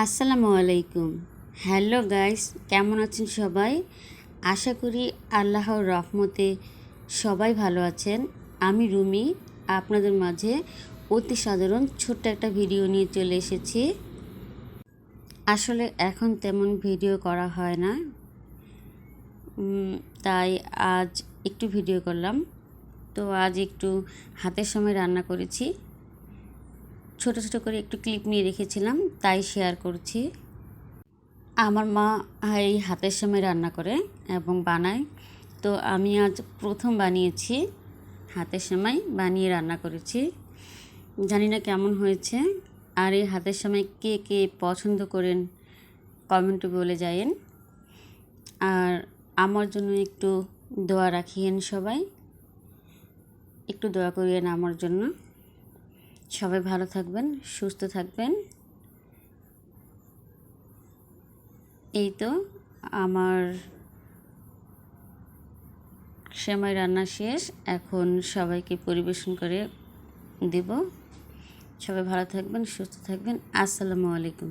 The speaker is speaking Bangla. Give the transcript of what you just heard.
আসসালামু আলাইকুম। হ্যালো গাইস, কেমন আছেন সবাই? আশা করি আল্লাহর রহমতে সবাই ভালো আছেন। আমি রুমি আপনাদের মাঝে অতি সাধারণ ছোট্ট একটা ভিডিও নিয়ে চলে এসেছি। আসলে এখন তেমন ভিডিও করা হয় না, তাই আজ একটু ভিডিও করলাম। তো আজ একটু হাতের সময় রান্না করেছি, ছোট ছোট করে একটু ক্লিপ নিয়ে রেখেছিলাম, তাই শেয়ার করছি। আমার মা এই হাতের সময় রান্না করে এবং বানায়, তো আমি আজ প্রথম বানিয়েছি, হাতের সময় বানিয়ে রান্না করেছি। জানি না কেমন হয়েছে। আর এই হাতের সময় কে কে পছন্দ করেন কমেন্টে বলে যায়েন। আর আমার জন্য একটু দোয়া রাখিয়েন সবাই, একটু দোয়া করিয়েন আমার জন্য। সবাই ভালো থাকবেন, সুস্থ থাকবেন। এই তো আমার সেমাই রান্না শেষ, এখন সবাইকে পরিবেশন করে দেব। সবাই ভালো থাকবেন, সুস্থ থাকবেন। আসসালামু আলাইকুম।